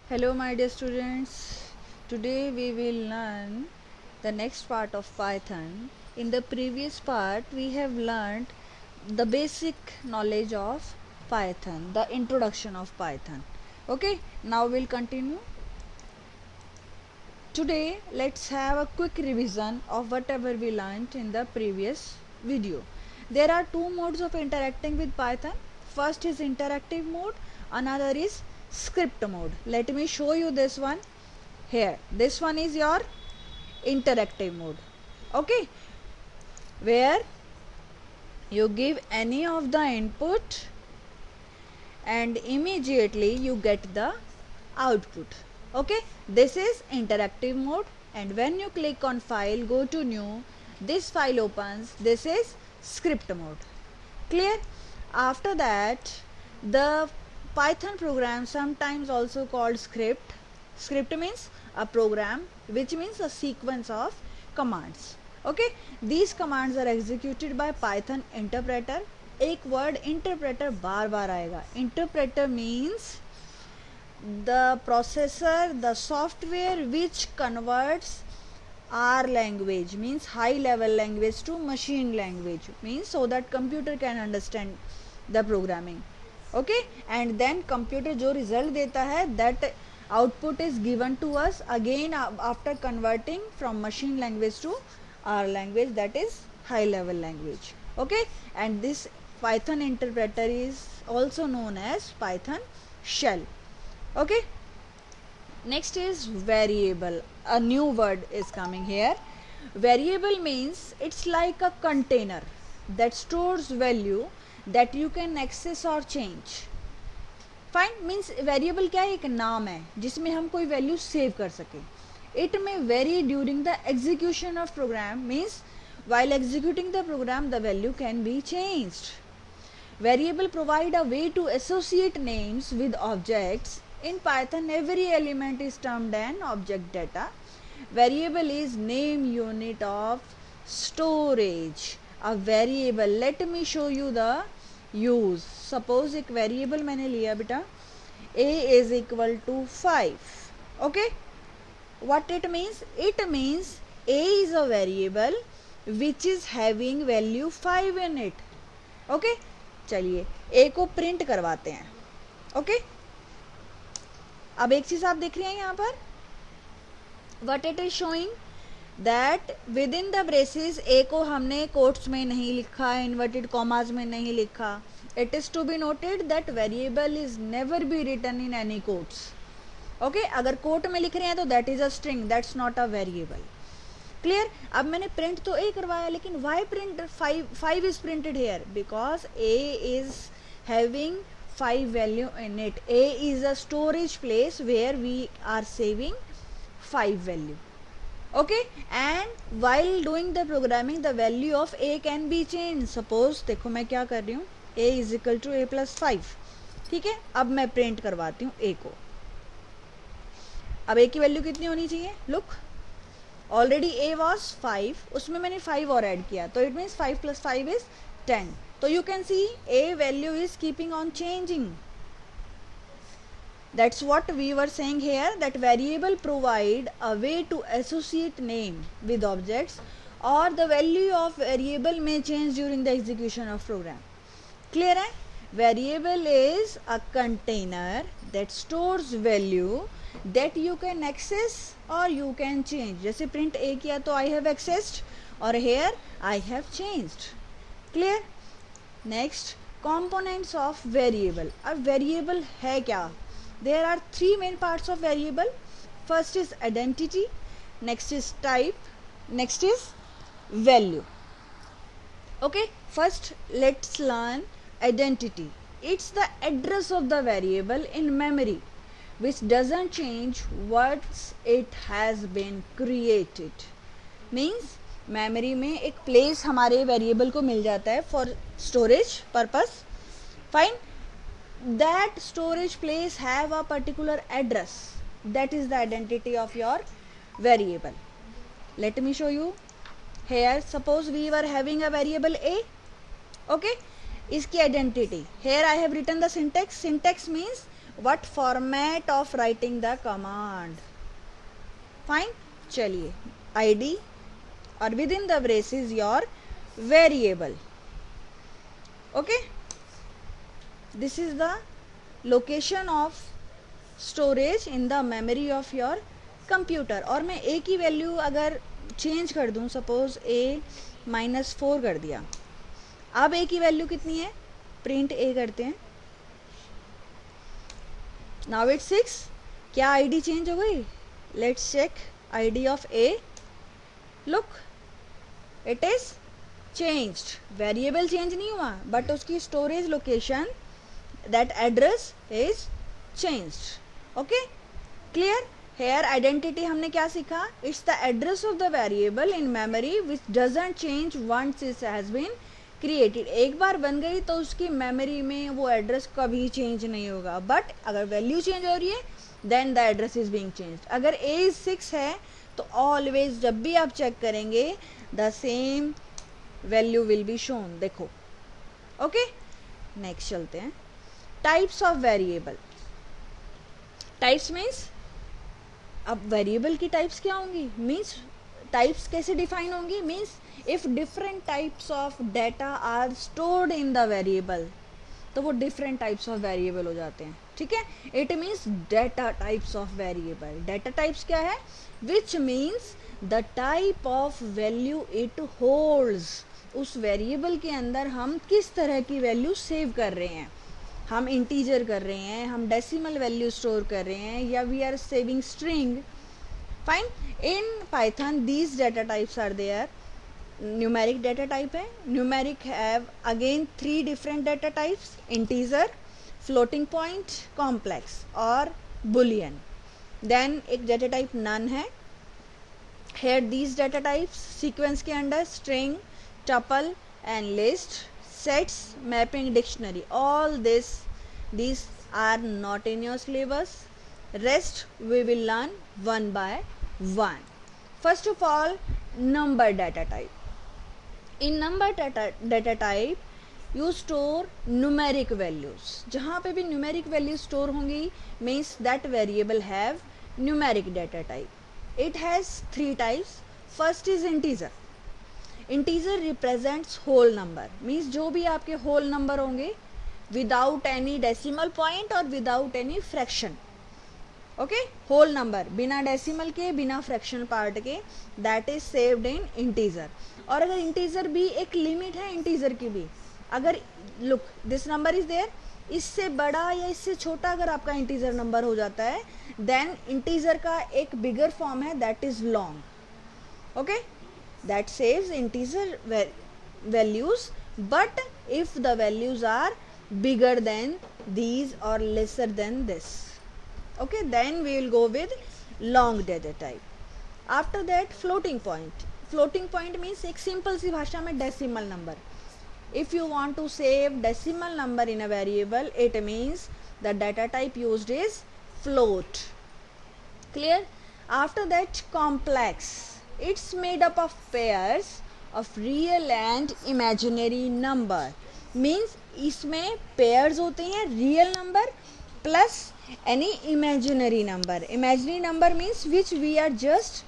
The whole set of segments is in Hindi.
Hello my dear students, today we will learn the next part of Python. In the previous part we have learned the basic knowledge of Python, the introduction of Python. Okay, now we'll continue. Today let's have a quick revision of whatever we learned in the previous video. There are two modes of interacting with Python. First is interactive mode, another is script mode. Let me show you this one here. This one is your interactive mode. Okay, where you give any of the input and immediately you get the output. Okay, this is interactive mode, and when you click on file, go to new, this file opens. This is script mode. Clear? After that, the Python program, sometimes also called script. Script means a program, which means a sequence of commands. Okay, these commands are executed by Python interpreter. एक वर्ड इंटरप्रेटर बार बार आएगा. Interpreter means the processor, the software which converts our language, means high level language to machine language, means so that computer can understand the programming. Okay, and then computer जो result देता है, that output is given to us again after converting from machine language to our language, that is high level language. Okay, and this Python interpreter is also known as Python shell. Okay, next is variable. A new word is coming here. Variable means it's like a container that stores value that you can access or change. Fine, means variable क्या है, एक नाम है जिसमें हम कोई वैल्यू सेव कर सके. It may vary during the execution of program, means while executing the program the value can be changed. Variable provide a way to associate names with objects. In Python, every element is termed an object data. Variable is name unit of storage. A variable, let me show you the use. Suppose एक variable मैंने लिया बेटा, a is equal to 5. Okay, what it means? It means a is a variable which is having value 5 in it. Okay, चलिए a को प्रिंट करवाते हैं. ओके, अब एक चीज आप देख रहे हैं यहाँ पर, what it is showing that with in the braces A को हमने कोट्स में नहीं लिखा, इन्वर्टेड कॉमाज में नहीं लिखा. It is to be noted that variable is never be written in any quotes. Okay, अगर कोट में लिख रहे हैं तो that is a string, that's not a variable. Clear? अब मैंने प्रिंट तो ए करवाया, लेकिन why print 5 is printed here? Because a is having 5 value in it. A is a storage place where we are saving 5 value. Okay, and while doing the programming the value of A can be changed. Suppose देखो मैं क्या कर रही हूँ, A is equal to A plus 5. ठीक है, अब मैं प्रिंट करवाती हूँ A को. अब A की वैल्यू कितनी होनी चाहिए? लुक, ऑलरेडी A was 5, उसमें मैंने 5 और ऐड किया, तो it means 5 plus 5 is 10. So you can see A value is keeping on changing. That's what we were saying here, that variable provide a way to associate name with objects, or the value of variable may change during the execution of program. Clear है? Variable is a container that stores value that you can access or you can change. जैसे print A किया तो I have accessed, और here I have changed. Clear? Next, components of variable. अब variable है क्या? There are 3 main parts of variable. First is identity, next is type, next is value. Okay, first let's learn identity. It's the address of the variable in memory which doesn't change once it has been created. Means memory में एक प्लेस हमारे वेरिएबल को मिल जाता है for storage purpose. Fine, that storage place have a particular address, that is the identity of your variable. Let me show you here. Suppose we were having a variable A. Okay, इसकी identity here I have written the syntax. Syntax means what format of writing the command. Fine. चलिए, id or within the braces your variable. Okay, this is the location of storage in the memory of your computer. और मैं a की वैल्यू अगर चेंज कर दूं, सपोज a-4 कर दिया, अब a की वैल्यू कितनी है, प्रिंट a करते हैं, नाउ इट्स 6. क्या id चेंज हो गई? Let's check id of a. Look, it is changed. Variable change नहीं हुआ, बट उसकी storage location, that address is changed. Okay, clear. Here identity हमने क्या सीखा? It's the address of the variable in memory which doesn't change once it has been created. एक बार बन गई तो उसकी मेमोरी में वो एड्रेस कभी चेंज नहीं होगा. बट अगर वैल्यू चेंज हो रही है then the address is being changed. अगर a इज 6 है तो ऑलवेज जब भी आप चेक करेंगे the same value will be shown. देखो, ओके. नेक्स्ट चलते हैं. Types of variable. Types means, अब वेरिएबल की टाइप्स क्या होंगी? मीन्स टाइप्स कैसे डिफाइन होंगी? Means if different types of data are stored in the variable, तो वो डिफरेंट टाइप्स ऑफ वेरिएबल हो जाते हैं. ठीक है, it means data types of variable. Data types क्या है? Which means the type of value it holds. उस वेरिएबल के अंदर हम किस तरह की वैल्यू सेव कर रहे हैं. हम इंटीजर कर रहे हैं, हम डेसिमल वैल्यू स्टोर कर रहे हैं, या we are saving string. Fine. In Python these data types are there. Numeric data type है. Numeric have again 3 different data types: integer, floating point, complex और बुलियन. देन एक डेटा टाइप नन है. Here these data types sequence के under string, tuple and list, sets, mapping, dictionary. All these are not in your syllabus. Rest we will learn one by one. First of all, number data type. In number data type you store numeric values. जहाँ पे भी numeric values store होंगी means that variable have numeric data type. It has 3 types. First is integer. Integer represents whole number. Means जो भी आपके होल नंबर होंगे विदाउट एनी डेसिमल पॉइंट और without any fraction. Okay, whole number बिना डेसिमल के, बिना फ्रैक्शन पार्ट के, that is saved in integer. और अगर इंटीजर भी एक लिमिट है इंटीजर की भी, अगर look this number is there, इससे बड़ा या इससे छोटा अगर आपका इंटीजर नंबर हो जाता है देन इंटीजर का एक बिगर फॉर्म है that is long. Okay, that saves integer values, but if the values are bigger than these or lesser than this, okay, then we will go with long data type. After that, floating point. Floating point means एक simple सी भाषा में decimal number. If you want to save decimal number in a variable, it means the data type used is float. Clear? After that, complex. It's made up of pairs of real and imaginary number. Means इसमें pairs होते हैं real number plus any imaginary number. Imaginary number means which we are just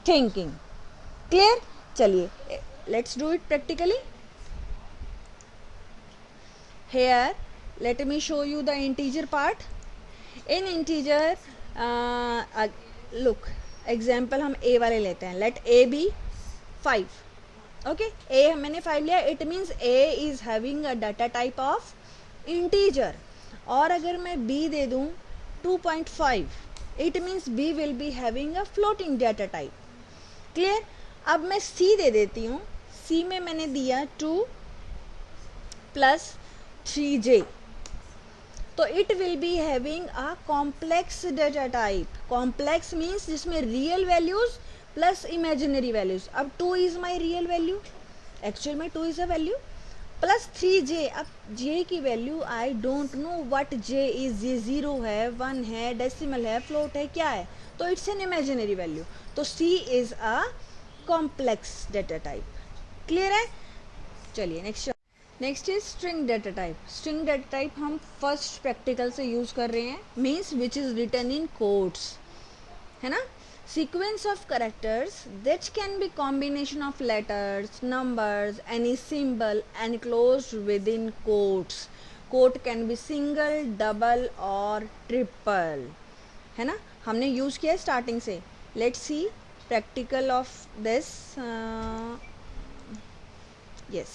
thinking. Clear? चलिए let's do it practically. Here let me show you the integer part. In integer look, example हम a वाले लेते हैं. Let a be 5. Okay, a मैंने 5 लिया. It means a is having a data type of integer. और अगर मैं b दे दूं 2.5, it means b will be having a floating data type. Clear? अब मैं c दे देती हूँ. c में मैंने दिया 2 + 3j, तो it will be having a complex data type. Complex means जिसमें real values plus imaginary values. अब 2 is my real value, actual में 2 is a value, plus 3j. अब j की value I don't know what j is. ये 0 है, 1 है, डेसिमल है, फ्लोट है, क्या है, तो इट्स एन इमेजिनरी वैल्यू. तो c is a complex data type. Clear है? चलिए next. Next is string data type. String data type हम फर्स्ट प्रैक्टिकल से यूज कर रहे हैं. Means which is written in codes, है ना. Sequence of characters that can be combination of letters, numbers, any symbol enclosed within quotes. Quote can be single, double or triple, है ना. हमने यूज किया स्टार्टिंग से. Let's see practical of this. Yes.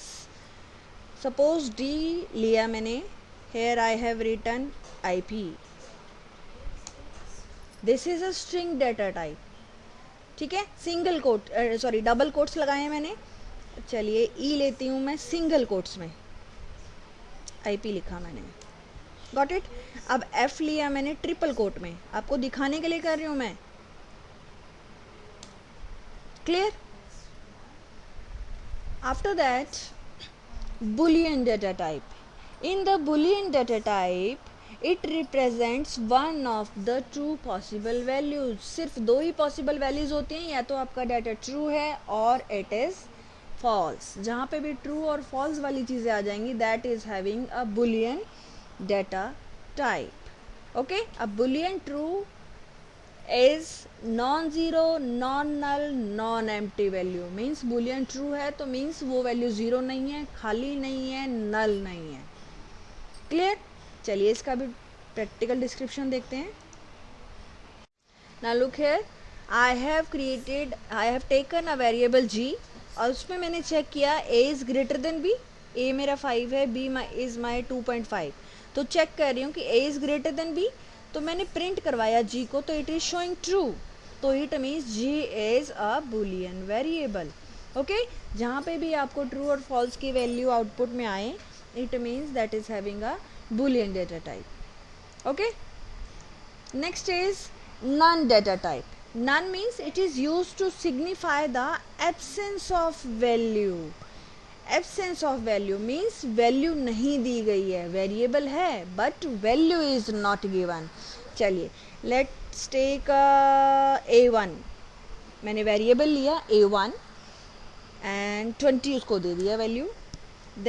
Suppose D लिया मैंने. Here I have written IP. This is a string data type. ठीक है. Single quote sorry double quotes लगाए हैं मैंने. चलिए ई लेती हूँ मैं सिंगल कोट्स में. आईपी लिखा मैंने. Got it. अब एफ लिया मैंने ट्रिपल कोट में. आपको दिखाने के लिए कर रही हूँ मैं. Clear. After that Boolean data type. In the Boolean data type it represents one of the two possible values. सिर्फ दो ही possible values होती हैं. या तो आपका डाटा true है और it is false. जहाँ पे भी true और false वाली चीज़ें आ जाएंगी that is having a boolean data type. Okay? A boolean true is non-zero, non-null, non-empty value. Means boolean true है तो means वो value zero नहीं है, खाली नहीं है, null नहीं है. Clear? चलिए इसका भी प्रैक्टिकल डिस्क्रिप्शन देखते हैं. Now look here. I have taken a variable g और उसमें मैंने चेक किया a is greater then b. a मेरा 5 है, b इज माई 2.5. तो चेक कर रही हूँ कि a is greater then b. तो मैंने प्रिंट करवाया g को तो इट इज शोइंग ट्रू. तो it means g is a Boolean variable. Okay. जहाँ पे भी आपको ट्रू और फॉल्स की वैल्यू आउटपुट में आए it means that is having a Boolean data type. Okay. Next is none data type. None means it is used to signify the absence of value. Absence of value means value नहीं दी गई है. Variable है but value is not given. चलिए let's take A1. मैंने variable लिया A1 and 20 उसको दे दिया value.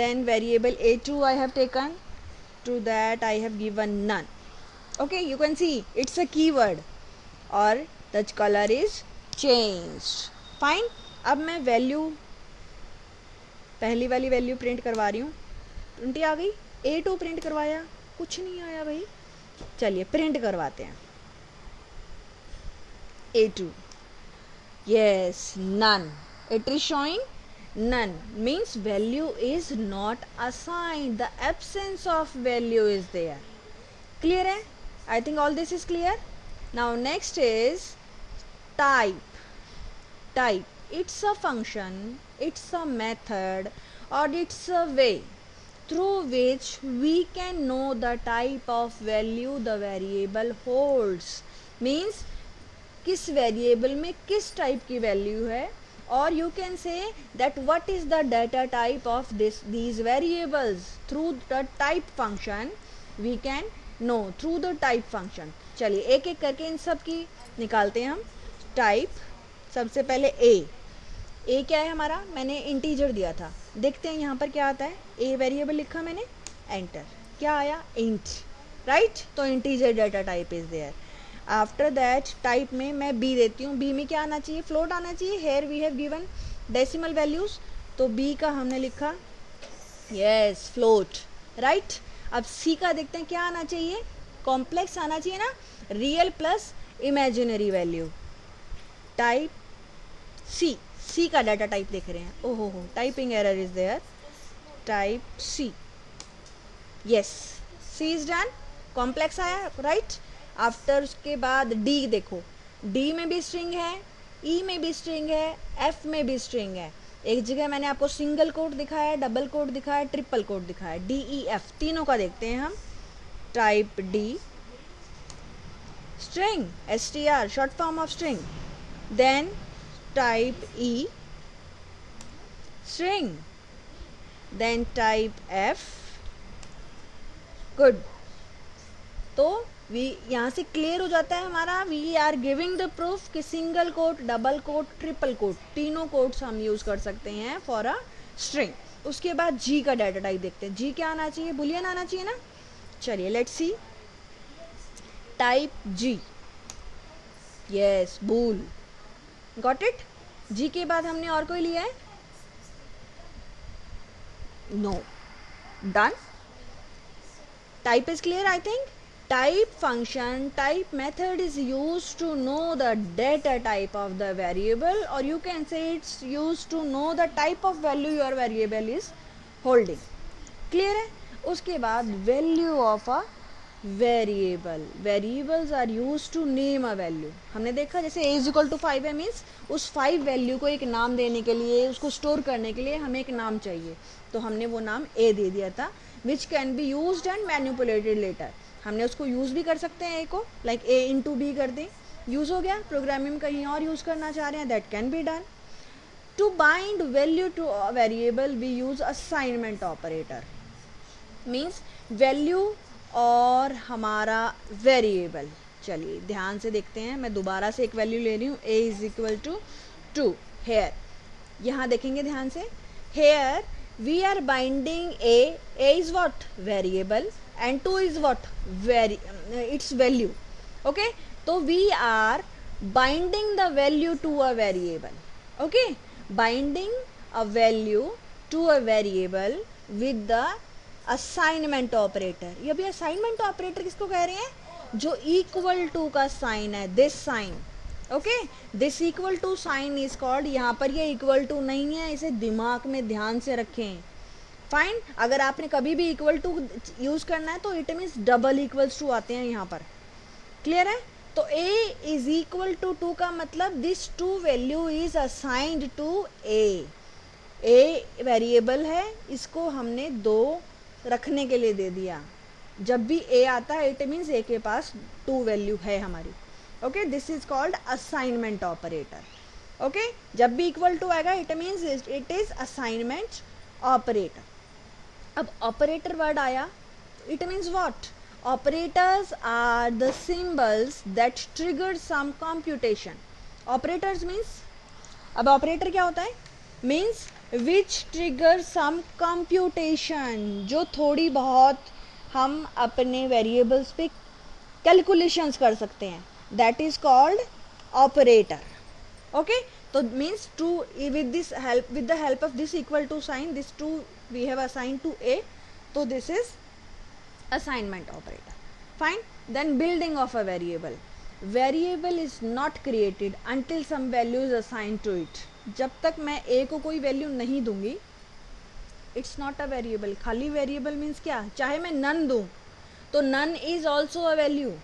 Then variable A2 I have taken. To that I have given none. Okay, you can see it's a keyword or the color is changed. Fine. अब मैं वैल्यू पहली वाली वैल्यू प्रिंट करवा रही हूँ. 20 आ गई. A2 प्रिंट करवाया, कुछ नहीं आया भाई. चलिए प्रिंट करवाते हैं. A2. Yes, none. It is showing none means value is not assigned. The absence of value is there. Clear hai? I think all this is clear. Now next is type. Type. It's a function, it's a method or it's a way through which we can know the type of value the variable holds. Means किस वेरिएबल में किस टाइप की वैल्यू है. Or you can say that what is the data type of these variables. Through the type function we can know. Through the type function. चलिए एक एक करके इन सब की निकालते हैं हम. टाइप सबसे पहले a क्या है हमारा. मैंने इंटीजर दिया था. देखते हैं यहाँ पर क्या आता है. a वेरिएबल लिखा मैंने. एंटर. क्या आया. int. राइट. तो integer data type is there. After that type में मैं बी देती हूँ. बी में क्या आना चाहिए. फ्लोट आना चाहिए. Here we have given decimal values. तो बी का हमने लिखा यस फ्लोट. राइट. अब सी का देखते हैं क्या आना चाहिए. कॉम्प्लेक्स आना चाहिए ना. Real plus imaginary value. Type C. C का डाटा टाइप देख रहे हैं. ओहो हो typing error is there. Type C. Yes C is done. Complex आया. राइट. आफ्टर उसके बाद डी देखो. डी में भी स्ट्रिंग है, ई में भी स्ट्रिंग है, एफ में भी स्ट्रिंग है. एक जगह मैंने आपको सिंगल कोट दिखाया, डबल कोट दिखाया, ट्रिपल कोट दिखाया. डी ई एफ तीनों का देखते हैं हम. Type D string str short form of string. Then type E string. Then type F. Good. तो यहाँ से क्लियर हो जाता है हमारा. We are giving the proof कि single quote, double quote, triple quote तीनों कोट्स हम यूज कर सकते हैं फॉर अ स्ट्रिंग. उसके बाद जी का डाटा टाइप देखते हैं। जी क्या आना चाहिए, बुलियन आना चाहिए ना। चलिए let's see type G, yes bool, got it. G के बाद हमने और कोई लिया है, no, done. Type is clear I think. Type function, type method is used to know the data type of the variable, or you can say it's used to know the type of value your variable is holding. Clear है। उसके बाद value of a variable, variables are used to name a value. हमने देखा जैसे a is equal to 5 है, मीन्स उस 5 वैल्यू को एक नाम देने के लिए, उसको स्टोर करने के लिए हमें एक नाम चाहिए, तो हमने वो नाम a दे दिया था, which can be used and manipulated later. हमने उसको यूज़ भी कर सकते हैं, ए को लाइक ए इंटू बी कर दें, यूज़ हो गया। प्रोग्रामिंग कहीं और यूज़ करना चाह रहे हैं, that can be done. To bind value to a variable we use assignment operator, means value और हमारा वेरिएबल। चलिए ध्यान से देखते हैं, मैं दोबारा से एक वैल्यू ले रही हूँ, a is equal to 2 here. यहाँ देखेंगे ध्यान से, here we are binding a is what, variable, and 2 is what, its value. Okay, so we are binding the value to a variable. Okay, binding a value to a variable with the assignment operator. ये भी assignment operator किसको कह रहे हैं, जो equal to का साइन है, this sign. Okay, this equal to sign is called, यहाँ पर ये equal to नहीं है, इसे दिमाग में ध्यान से रखें। फाइन, अगर आपने कभी भी इक्वल टू यूज करना है तो it means double equals to आते हैं यहाँ पर। क्लियर है। तो a इज इक्वल टू 2 का मतलब this 2 value is assigned to a variable है, इसको हमने 2 रखने के लिए दे दिया। जब भी a आता है इट मीन्स a के पास 2 वैल्यू है हमारी। Okay, this is called assignment operator. Okay, जब भी इक्वल टू आएगा it means it is assignment operator. अब ऑपरेटर वर्ड आया, it means what, operators are the symbols that trigger some computation. Operators means, अब ऑपरेटर क्या होता है, means which trigger some computation, जो थोड़ी बहुत हम अपने वेरिएबल्स पे कैलकुलेशंस कर सकते हैं, that is called operator. Okay, तो means to with the help of this equal to sign, this 2 we have assigned to a, so this is assignment operator. Fine, then building of a variable. Variable is not created until some value is assigned to it. जब तक मैं a को कोई वैल्यू नहीं दूंगी, it's not a variable. खाली variable means क्या, चाहे मैं none दूं तो none is also a value.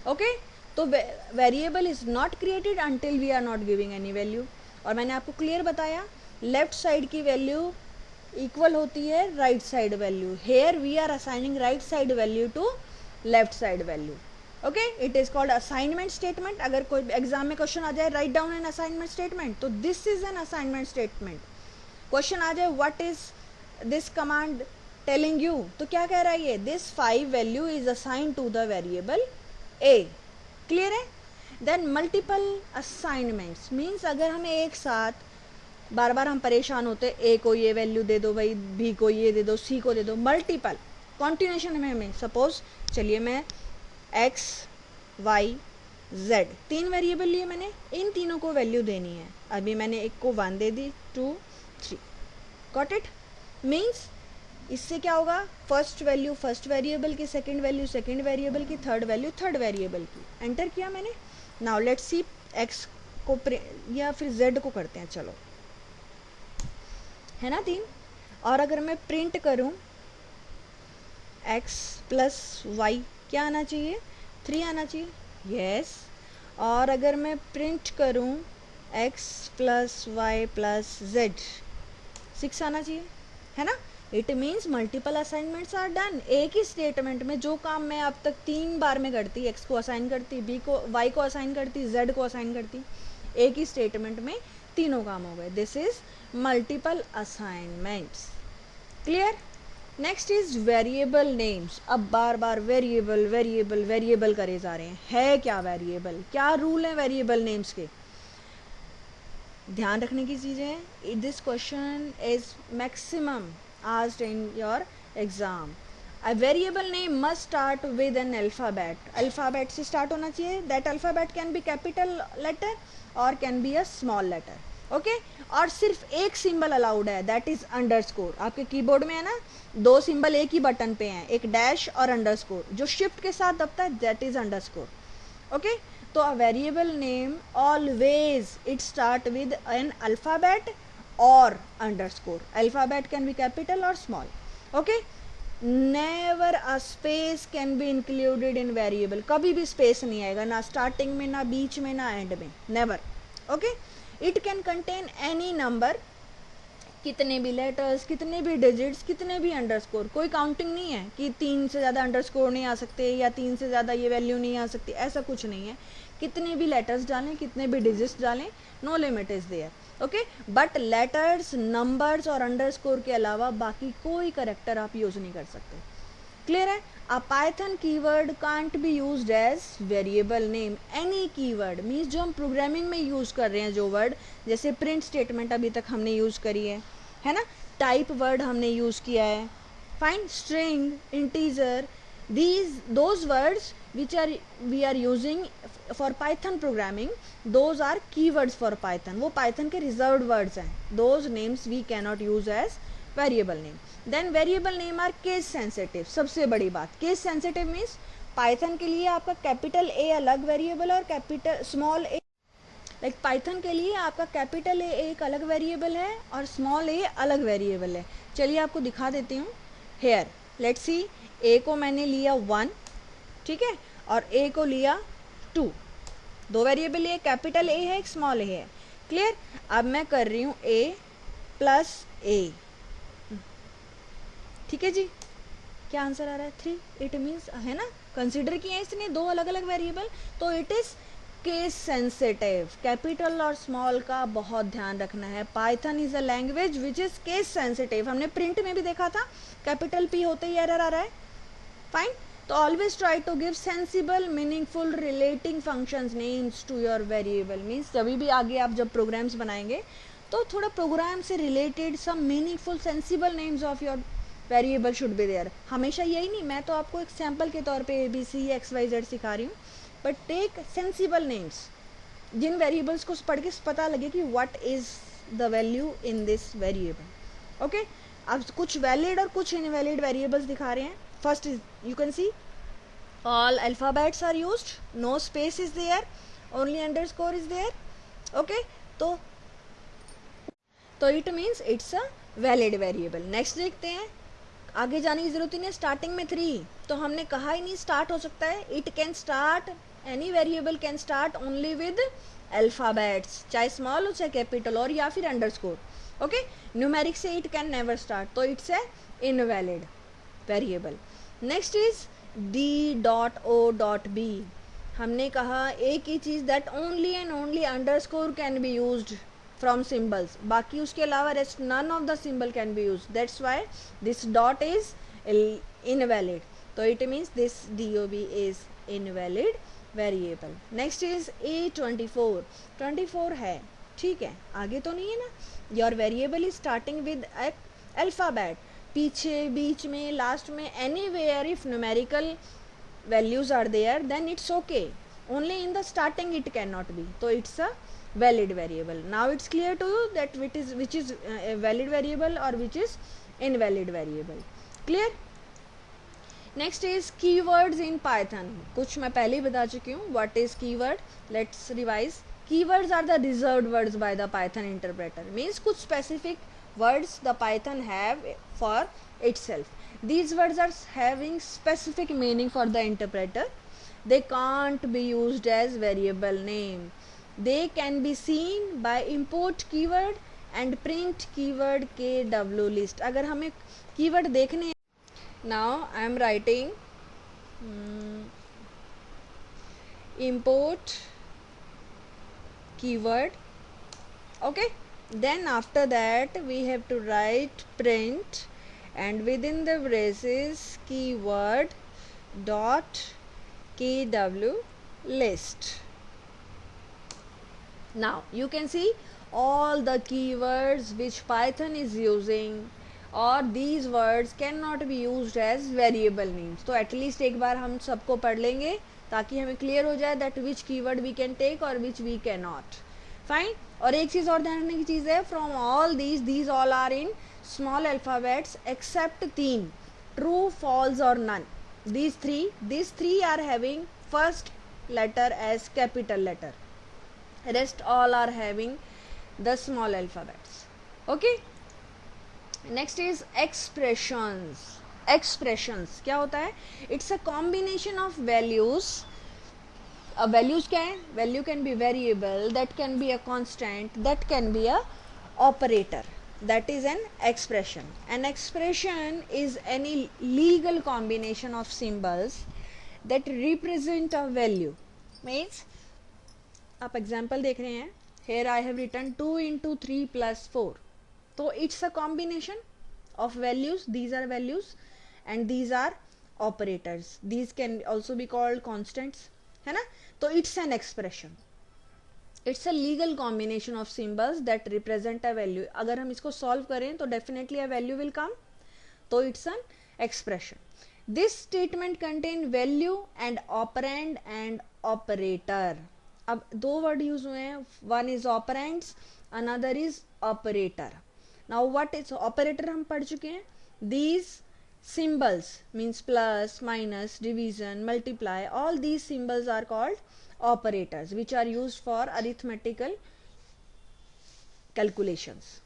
Okay, तो variable is not created until we are not giving any value. और मैंने आपको क्लियर बताया, लेफ्ट साइड की वैल्यू इक्वल होती है right side value. Here we are assigning right side value to left side value. Okay, it is called assignment statement. अगर कोई एग्जाम में क्वेश्चन आ जाए write down an assignment statement, तो this is an assignment statement. Question आ जाए what is this command telling you, तो क्या कह रहा है ये, this 5 value is assign to the variable A. Clear है। देन मल्टीपल असाइनमेंट्स मीन्स अगर हमें एक साथ बार बार हम परेशान होते, ए को ये वैल्यू दे दो भाई, बी को ये दे दो, सी को दे दो, मल्टीपल कॉन्टिन्यूशन में हमें सपोज, चलिए मैं एक्स वाई जेड 3 वेरिएबल लिए मैंने, इन तीनों को वैल्यू देनी है। अभी मैंने एक को 1 दे दी, 2 3, गॉट इट। मीन्स इससे क्या होगा, फर्स्ट वैल्यू फर्स्ट वेरिएबल की, सेकंड वैल्यू सेकंड वेरिएबल की, थर्ड वैल्यू थर्ड वेरिएबल की, एंटर किया मैंने। नाउ लेट्स सी एक्स को या फिर जेड को करते हैं, चलो है ना 3। और अगर मैं प्रिंट करूं x प्लस वाई, क्या आना चाहिए, 3 आना चाहिए, यस। और अगर मैं प्रिंट करूं x plus y plus z, 6 आना चाहिए, है ना। It means multiple assignments are done. एक ही स्टेटमेंट में जो काम मैं अब तक 3 बार में करती, x को असाइन करती, b को y को असाइन करती, z को असाइन करती, एक ही स्टेटमेंट में तीनों काम हो गए। This is multiple assignments. Clear. Next is variable names. अब बार बार वेरिएबल वेरिएबल वेरिएबल करे जा रहे हैं, है क्या वेरिएबल, क्या रूल है वेरिएबल नेम्स के, ध्यान रखने की चीजें हैं। This question is maximum asked in your exam. A variable name must start with an alphabet. Alphabet से start होना चाहिए. That alphabet can be capital letter or can be a small letter. Okay और सिर्फ एक सिंबल अलाउड है, दैट इज अंडरस्कोर. आपके कीबोर्ड में है ना, दो सिंबल एक ही बटन पे हैं, एक डैश और अंडरस्कोर. जो शिफ्ट के साथ दबता है दैट इज अंडरस्कोर. ओके तो a variable name always it start with an alphabet और underscore. Alphabet can be capital और small. Okay never a space can be included in variable. कभी भी स्पेस नहीं आएगा, ना स्टार्टिंग में, ना बीच में, ना एंड में, never. Okay it can contain any number, कितने भी लेटर्स, कितने भी डिजिट्स, कितने भी अंडरस्कोर. कोई काउंटिंग नहीं है कि 3 से ज़्यादा अंडरस्कोर नहीं आ सकते या 3 से ज़्यादा ये वैल्यू नहीं आ सकती, ऐसा कुछ नहीं है. कितने भी लेटर्स डालें, कितने भी डिजिट्स डालें, no limit is there. Okay but letters, numbers और अंडरस्कोर के अलावा बाकी कोई करेक्टर आप यूज़ नहीं कर सकते. क्लियर है. A Python keyword can't be used as variable name. Any keyword means जो हम प्रोग्रामिंग में यूज़ कर रहे हैं, जो वर्ड, जैसे प्रिंट स्टेटमेंट अभी तक हमने यूज़ करी है ना, टाइप वर्ड हमने यूज़ किया है, fine, string, integer, those words which are we are using for Python programming, those are keywords for Python. वो Python के reserved words हैं. Those names we cannot use as variable name. Then variable name are case sensitive. सबसे बड़ी बात, केस सेंसिटिव मीन्स पाइथन के लिए आपका कैपिटल ए अलग वेरिएबल और कैपिटल स्मॉल ए, लाइक पाइथन के लिए आपका कैपिटल ए एक अलग वेरिएबल है और स्मॉल ए अलग वेरिएबल है. चलिए आपको दिखा देती हूँ. हेयर लेट्स सी, ए को मैंने लिया 1, ठीक है, और ए को लिया 2. दो वेरिएबल, ये कैपिटल ए है, एक स्मॉल ए है. क्लियर. अब मैं कर रही हूँ ए प्लस ए. ठीक है जी, क्या आंसर आ रहा है? 3. इट मीन्स, है ना, कंसिडर किए हैं इसने दो अलग अलग वेरिएबल, तो it is case sensitive. Capital और स्मॉल का बहुत ध्यान रखना है. Python is a language which is case sensitive. हमने प्रिंट में भी देखा था, कैपिटल पी होते ही एरर आ रहा है. फाइन. तो always try to give sensible, meaningful, relating functions names to your variable. Means जब भी आगे आप जब प्रोग्राम्स बनाएंगे तो थोड़ा प्रोग्राम से related some meaningful, sensible names of your variable should be there. हमेशा यही नहीं, मैं तो आपको एक सैम्पल के तौर पे ABC XYZ सिखा रही हूँ, बट टेक सेंसिबल नेम्स, जिन वेरिएबल्स को पढ़ के पता लगे कि what is the value in this variable. Okay अब कुछ वैलिड और कुछ इनवैलिड वेरिएबल्स दिखा रहे हैं. First is, you can see all alphabets are used, no space is there, only underscore is there. Okay तो it means it's a valid variable. Next देखते हैं, आगे जाने की जरूरत ही नहीं. स्टार्टिंग में 3, तो हमने कहा ही नहीं स्टार्ट हो सकता है. It can start, any variable can start only with alphabets, चाहे स्मॉल हो चाहे कैपिटल और या फिर अंडरस्कोर. ओके न्यूमेरिक से इट कैन नेवर स्टार्ट, तो it's a invalid variable. Next is D.O.B. हमने कहा एक ही चीज, that only and only underscore can be used from symbols, बाकी उसके अलावा rest none of the symbol can be used. That's why this dot is invalid. So it means this DOB is invalid variable. Next is A24. 24 है, ठीक है, आगे तो नहीं है ना. Your variable is starting with alphabet. पीछे, बीच में, लास्ट में, anywhere if numerical values are there then it's okay. Only in the starting it cannot be. So it's a valid variable. Now it's clear to you that which is a valid variable or which is invalid variable. Clear. Next is keywords in Python. कुछ मैं पहले ही बता चुकी हूँ. What is keyword? Let's revise. Keywords are the reserved words by the Python interpreter. Means कुछ specific words the Python have for itself. These words are having specific meaning for the interpreter. They can't be used as variable name. They can be seen by import keyword and print keyword KW list. अगर हमें कीवर्ड देखने हैं, now I am writing import keyword. Okay, then after that we have to write print and within the braces keyword dot KW list. Now you can see all the keywords which Python is using और these words can not be used as variable names. तो एटलीस्ट एक बार हम सबको पढ़ लेंगे ताकि हमें क्लियर हो जाए that which keyword we can take और which we can not. Fine. और एक चीज और ध्यान रखने की चीज है, from all these all are in small alphabets except 3, true, false और none. these three are having first letter as capital letter, rest all are having the small alphabets. Okay, next is expressions. expressions क्या होता है? It's a combination of values. values क्या है? Value can be variable, that can be a constant, that can be a operator. That is an expression. An expression is any legal combination of symbols that represent a value. Means आप example देख रहे हैं, here I have written 2 into 3 plus 4. तो it's a combination of values. These are values and these are operators. These can also be called constants, है ना? तो it's an expression. It's a legal combination of symbols that represent a value. अगर हम इसको solve करें तो definitely a value will come. तो it's an expression. This statement contain value and operand and operator. अब दो word use हुए हैं. One is operands, another is operator. Now what is operator हम पढ़ चुके हैं. These symbols means plus, minus, division, multiply. All these symbols are called operators, which are used for arithmetical calculations.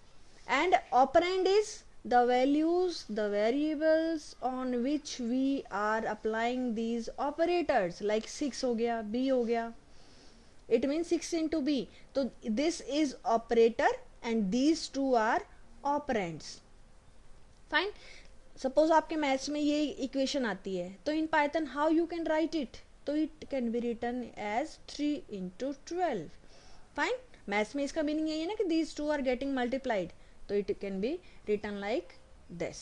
And operand is the values, the variables on which we are applying these operators. Like 6 हो गया, b हो गया. It means 6 into b. So this is operator and these two are operands. Fine. Suppose आपके मैथ्स में ये इक्वेशन आती है, तो in Python how you can write it? तो it can be written as 3 into 12. Fine. Maths में इसका मीनिंग यही है ना कि these two are getting multiplied, तो it can be written like this.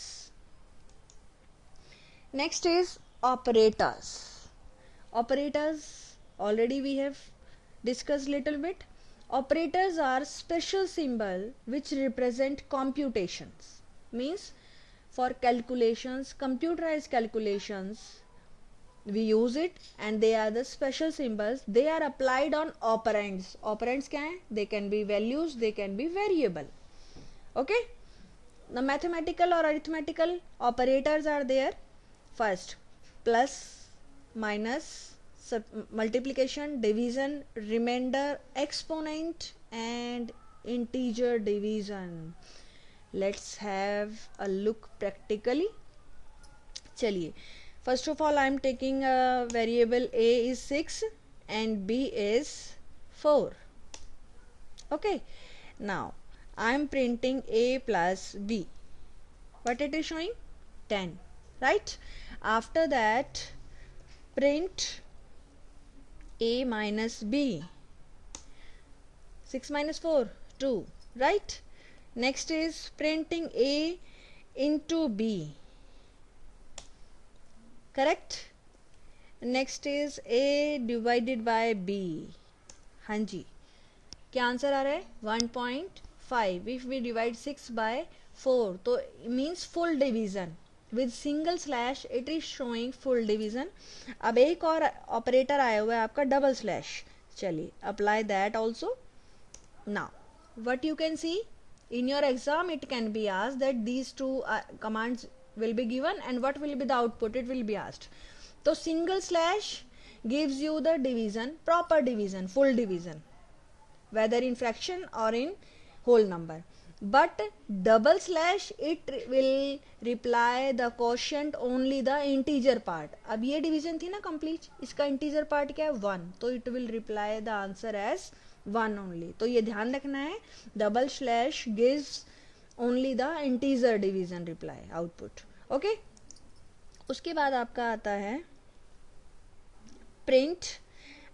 Next is operators. Operators already we have discussed little bit. Operators are special symbol which represent computations. Means for calculations, computerized calculations, we use it and they are the special symbols. They are applied on operands. Operands क्या हैं? They can be values, they can be variable. Okay, the mathematical or arithmetical operators are there. First, plus, minus, multiplication, division, remainder, exponent and integer division. Let's have a look practically. चलिए, first of all I am taking a variable a is 6 and b is 4. Okay, now I am printing a plus b. What it is showing? 10, right? After that print a minus b. 6 minus 4, 2, right? Next is printing a into b. Correct? Next is a divided by b. हाँ जी, क्या आंसर आ रहा है? 1.5. If we divide 6 by 4, तो means full division. With single slash it is showing full division. अब एक और ऑपरेटर आया हुआ है आपका डबल स्लैश. चलिए, apply that also. Now, what you can see? In your exam it can be asked that these two commands will be given and what will be the output, it will be asked. So single slash gives you the division, proper division, full division, whether in fraction or in whole number. But double slash it will reply the quotient only the integer part. अब ये division थी ना complete, इसका integer part क्या है? 1. तो it will reply the answer as 1 only. तो ये ध्यान रखना है, double slash gives only the integer division reply output. Okay, उसके बाद आपका आता है print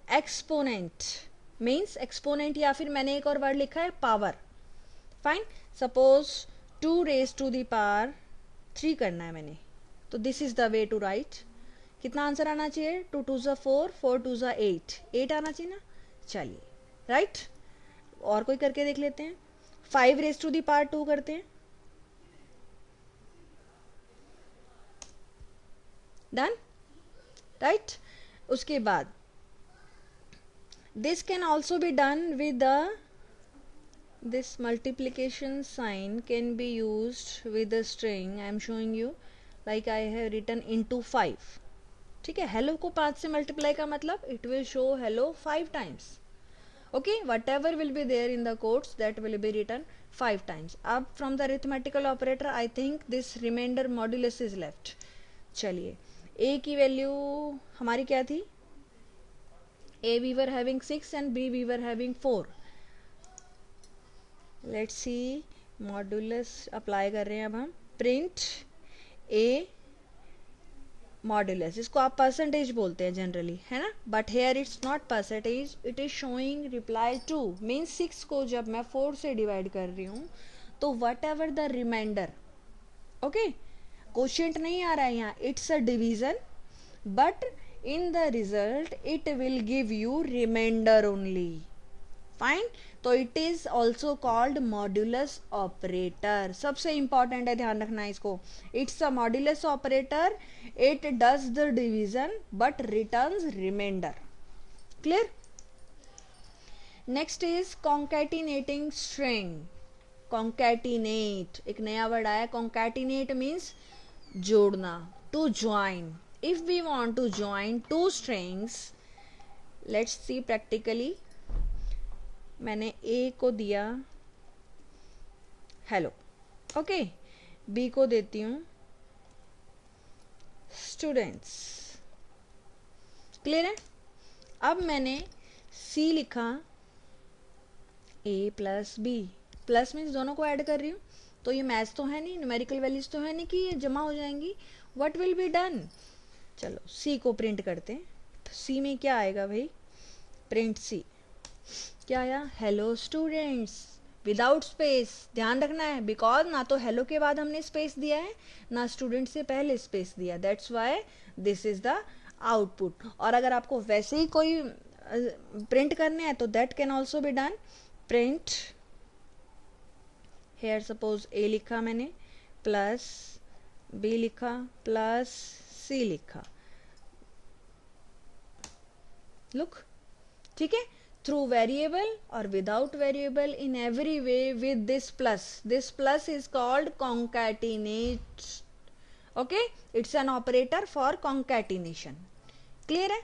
exponent. Means exponent या फिर मैंने एक और वर्ड लिखा है power. Fine. Suppose 2 raised to the power 3 करना है मैंने, तो this is the way to write. कितना आंसर आना चाहिए? 2 2 4, 4 2 8, 8 आना चाहिए ना. चलिए, राइट. और कोई करके देख लेते हैं. 5 raised to the power 2 करते हैं. Done, right. उसके बाद this can also be done with this multiplication sign can be used with the string. I am showing you like I have written into 5. ठीक है, hello को 5 से multiply का मतलब it will show hello 5 times. Okay, whatever will be there in the quotes that will be written 5 times. अब from the arithmetical operator I think this remainder modulus is left. चलिए, a की वैल्यू हमारी क्या थी? a we were having 6 and b we were having 4. let's see, modulus apply कर रहे हैं अब हम. print a मॉड्यूलस, इसको आप परसेंटेज बोलते हैं जनरली, है ना, but here it's not percentage, it is showing reply two. Means 6 को जब मैं 4 से डिवाइड कर रही हूँ तो whatever the remainder, okay, quotient नहीं आ रहा है यहाँ, it's a division, but in the result it will give you remainder only. Fine, तो it is also called modulus operator. सबसे इंपॉर्टेंट है, ध्यान रखना है इसको. It's a modulus operator, it does the division but returns remainder. Clear. Next is concatenating string. Concatenate, एक नया वर्ड आया. कॉन्कैटिनेट मीन्स जोड़ना, to join. If we want to join two strings, let's see practically. मैंने a को दिया हेलो, ओके, b को देती हूँ स्टूडेंट्स. क्लियर है. अब मैंने c लिखा a plus b, plus means दोनों को ऐड कर रही हूँ, तो ये मैच तो है नहीं, न्यूमेरिकल वैल्यूज तो है नहीं कि ये जमा हो जाएंगी. What will be done? चलो c को प्रिंट करते हैं. तो c में क्या आएगा भाई? Print c. क्या आया? Hello students without space. ध्यान रखना है, बिकॉज ना तो हेलो के बाद हमने स्पेस दिया है, ना स्टूडेंट से पहले स्पेस दिया. That's why this is the output. और अगर आपको वैसे ही कोई प्रिंट करने हैं तो that can also be done. Print here suppose a लिखा मैंने, प्लस b लिखा, प्लस c लिखा. लुक, ठीक है. through variable or without variable, in every way with this plus. This plus is called concatenate. Okay, it's an operator for concatenation. Clear है.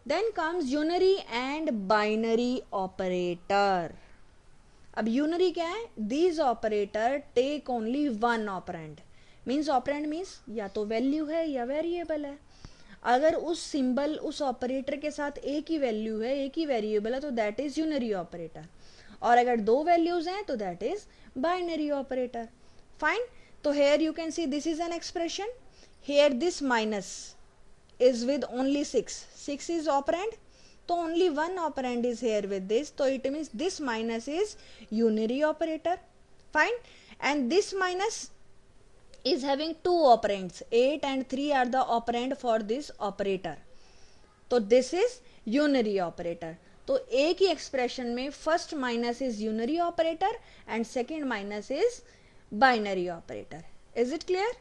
Then comes unary and binary operator. अब unary क्या है? These operator take only one operand. Means operand means या तो value है या variable है. अगर उस सिंबल, उस ऑपरेटर के साथ एक ही वैल्यू है, एक ही वेरिएबल है, तो दैट इज यूनरी ऑपरेटर. और अगर दो वैल्यूज हैं तो that is binary operator. Fine. तो here you can see this is an expression. Here this minus is with only 6. 6 is operand, तो only one operand is here with this, तो it means this minus is unary operator. Fine. And this minus is having two operands, 8 and 3 are the operand for this operator. तो this is unary operator. तो एक ही एक्सप्रेशन में first minus is unary operator and second minus is binary operator. Is it clear?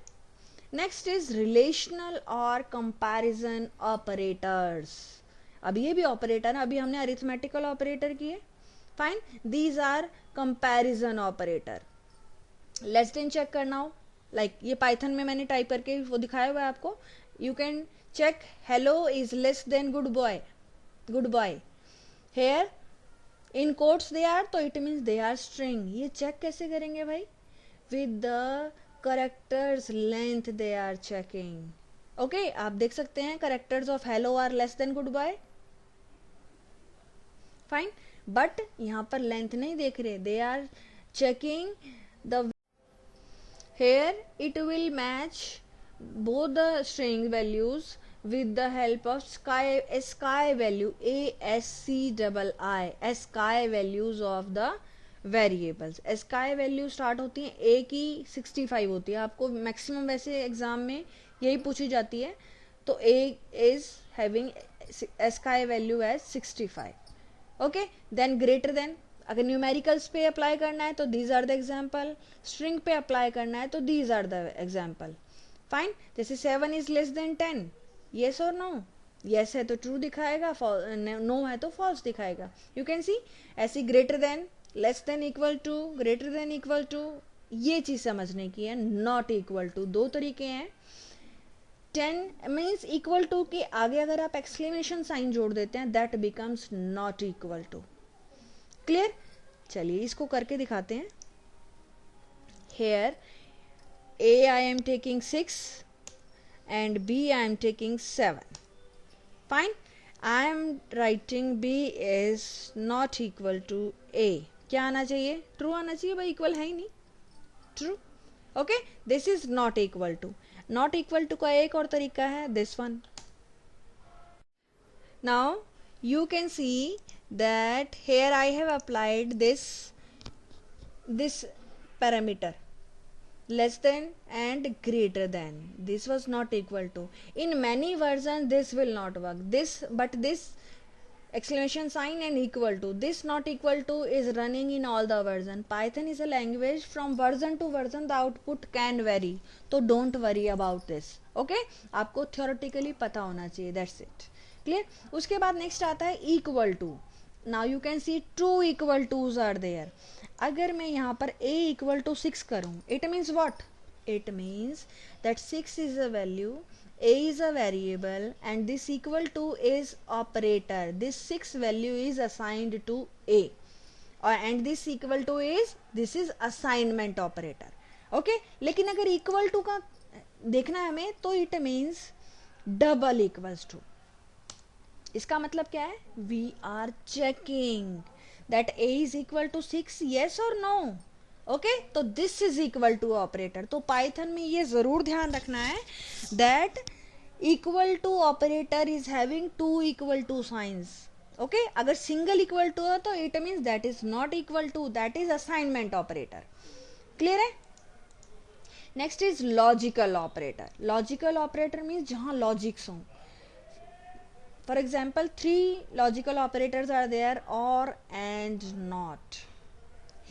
Next is relational और कंपैरिजन ऑपरेटर्स. अब ये भी ऑपरेटर है, अभी हमने अरिथमेटिकल ऑपरेटर किए. Fine. These are comparison operator. Let's then check करना हो, लाइक ये पाइथन में मैंने टाइप करके वो दिखाया हुआ है आपको. You can check hello is less than good boy. Good boy here in quotes they are, तो it means they are string. ये चेक कैसे करेंगे भाई? With the characters length they are checking. Okay, आप देख सकते हैं characters of hello are less than good boy. Fine. But यहां पर लेंथ नहीं देख रहे, they are checking the. Here it will match both the string values with the help of sky value, ASCII, sky values of the variables. sky value start होती है a की 65 होती है. आपको मैक्सिमम वैसे एग्जाम में यही पूछी जाती है. तो a is having sky value as 65. Okay, then greater than. अगर न्यूमेरिकल्स पे अप्लाई करना है तो these are the example. String पे अप्लाई करना है तो these are the example. Fine. जैसे 7 इज लेस देन 10, येस और नो, येस है तो ट्रू दिखाएगा, नो है तो फॉल्स दिखाएगा. यू कैन सी ऐसी greater than, less than, equal to, greater than, equal to, ये चीज समझने की है. नॉट इक्वल टू, दो तरीके हैं. 10 मीन्स इक्वल टू के आगे अगर आप एक्सक्लेमेशन साइन जोड़ देते हैं, that becomes not equal to. Clear? चलिए इसको करके दिखाते हैं. Here a I am taking 6 and B I am taking 7. Fine. I am writing B is not equal to A. क्या आना चाहिए? True आना चाहिए भाई, equal है ही नहीं. True. Okay. This is not equal to. Not equal to का एक और तरीका है this one. Now you can see that here I have applied this parameter. Less than and greater than. This was not equal to. In many versions this will not work. But this exclamation sign and equal to, this not equal to is running in all the version. Python is a language, from version to version the output can vary, so don't worry about this. Okay, आपको theoretically पता होना चाहिए. That's it. Clear? उसके बाद next आता है equal to. Now you can see two equal to's are there. अगर मैं यहाँ पर a equal to 6 करूँ, it means what? It means that 6 is a value, a is a variable, and this equal to is operator. This 6 value is assigned to a, and this equal to this is assignment operator. Okay? लेकिन अगर equal to का देखना है हमें, तो it means double equals to. इसका मतलब क्या है? We are checking that a is equal to 6, yes or no. Okay, तो this is equal to operator. तो पाइथन में ये जरूर ध्यान रखना है that equal to operator is having two equal to signs. Okay, अगर सिंगल इक्वल टू है तो it means that is not equal to, that is assignment operator. Clear है? Next is logical operator. Logical operator means जहां लॉजिक्स हों. For example 3 logical operators are there, और एंड नॉट.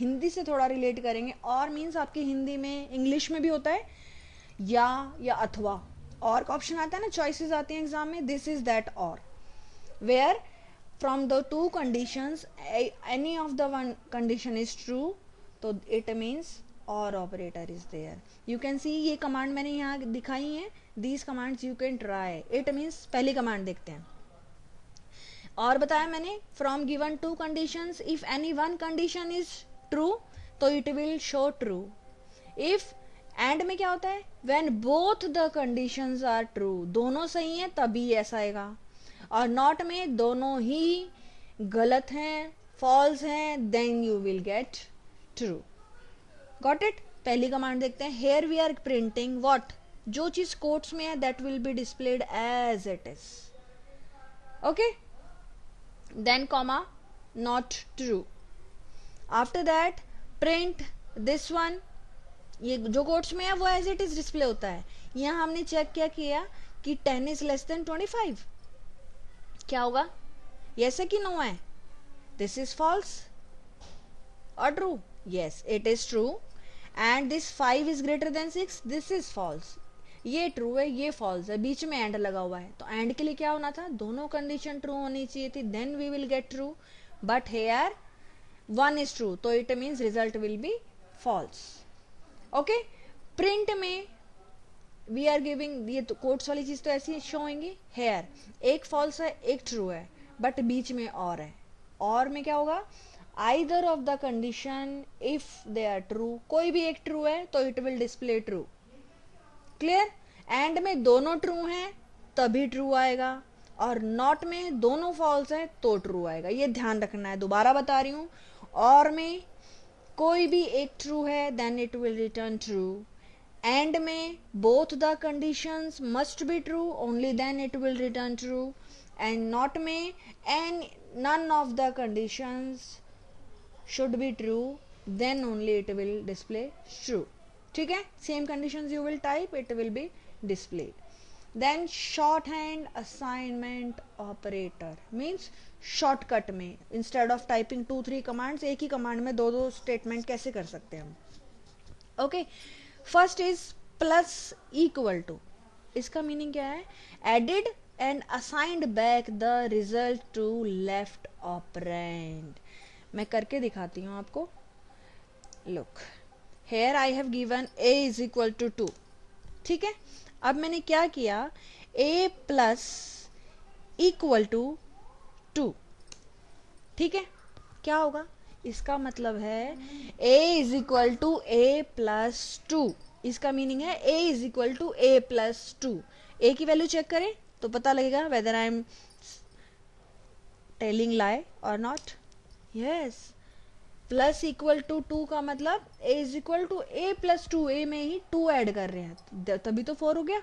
हिंदी से थोड़ा रिलेट करेंगे. और मीन्स आपकी हिंदी में, इंग्लिश में भी होता है या अथवा. और का ऑप्शन आता है ना, चॉइसेस आती हैं एग्जाम में. This is that or, where from the two conditions any of the one condition is true, तो it means or operator is there. You can see ये कमांड मैंने यहाँ दिखाई है. These commands you can try. It means पहली कमांड देखते हैं. और बताया मैंने, from given two conditions if any one condition is true तो it will show true. If and में क्या होता है? When both the conditions are true, दोनों सही हैं तभी ऐसा आएगा. और नॉट में दोनों ही गलत हैं, फॉल्स हैं, then you will get true. Got it? पहली कमांड देखते हैं. Here we are printing what? जो चीज कोट्स में है that will be displayed as it is. Okay, then comma, not true. After that print this one. ये जो कोट्स में है वो एज इट इज डिस्प्ले होता है. यहाँ हमने चेक क्या किया कि 10 इज लेस देन 25. क्या होगा? यस है कि नो है? दिस इज फॉल्स और true? Yes, it is true. And this 5 is greater than 6, this is false. ये ट्रू है, ये फॉल्स है, बीच में एंड लगा हुआ है. तो एंड के लिए क्या होना था? दोनों कंडीशन ट्रू होनी चाहिए थी, then we will get true. But here 1 is true, तो it means result will be false. Okay, print में we are giving, ये तो कोट्स वाली चीज तो ऐसी शो होंगी. हेयर एक फॉल्स है, एक ट्रू है, बट बीच में और है. और में क्या होगा? either of the condition if they are true, कोई भी एक ट्रू है तो it will display true. Clear? And में दोनों ट्रू हैं तभी ट्रू आएगा, और नॉट में दोनों फॉल्स है तो ट्रू आएगा. ये ध्यान रखना है. दोबारा बता रही हूँ, और में कोई भी एक ट्रू है then it will return true. And में both the conditions must be true, only then it will return true. And not में and none of the conditions should be true, then only it will display true. ठीक है? Same conditions you will type, it will be displayed. Then short hand assignment operator means shortcut में इंस्टेड ऑफ टाइपिंग 2-3 कमांड्स, एक ही कमांड में 2-2 स्टेटमेंट कैसे कर सकते हैं हम. Okay, first is plus equal to. इसका मीनिंग क्या है? Added and assigned back the result to left operand. मैं करके दिखाती हूँ आपको। Look, here I have given a is equal to 2, ठीक है। अब मैंने क्या किया, a प्लस इक्वल टू 2, ठीक है। क्या होगा? इसका मतलब है a is equal to a plus 2। इसका मीनिंग है a is equal to a plus 2। a की वैल्यू चेक करें तो पता लगेगा whether I am telling lie or not. Yes, plus equal to 2 का मतलब a is equal to a plus 2, a में ही 2 ऐड कर रहे हैं, तभी तो 4 हो गया,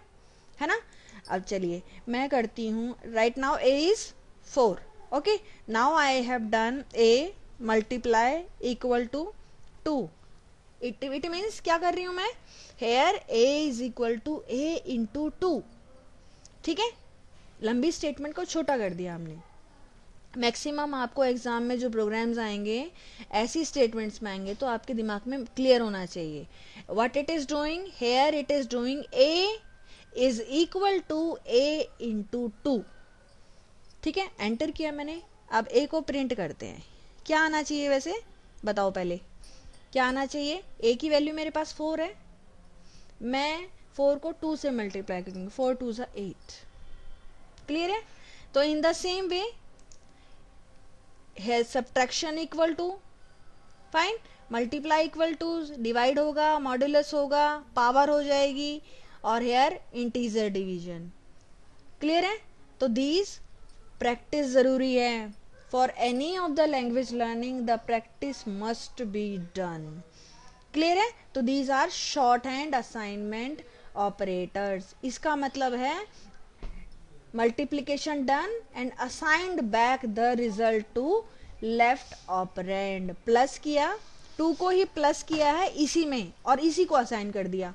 है ना। अब चलिए मैं करती हूँ। Right now a is 4, okay. Now I have done a multiply equal to 2। It means क्या कर रही हूँ मैं, here a is equal to a into 2, ठीक है। लंबी स्टेटमेंट को छोटा कर दिया हमने। मैक्सिमम आपको एग्जाम में जो प्रोग्राम्स आएंगे ऐसी स्टेटमेंट्स में आएंगे तो आपके दिमाग में क्लियर होना चाहिए। What it is doing, here it is doing a is equal to a into 2, ठीक है। एंटर किया मैंने। अब a को प्रिंट करते हैं। क्या आना चाहिए वैसे, बताओ पहले क्या आना चाहिए। a की वैल्यू मेरे पास 4 है, मैं 4 को 2 से मल्टीप्लाई करूंगी, 4 2 सा 8, क्लियर है। तो इन द सेम वे है subtraction equal to, fine, multiply equal to, divide होगा, मॉड्यूलस होगा, पावर हो जाएगी, और हेयर इंटीजर डिवीजन, क्लियर है। तो दीज प्रैक्टिस जरूरी है for any of the language learning, the practice must be done, clear है। तो these are short hand assignment operators. इसका मतलब है multiplication done and assigned back the result to left operand। Plus किया, 2 को ही प्लस किया है इसी में और इसी को असाइन कर दिया,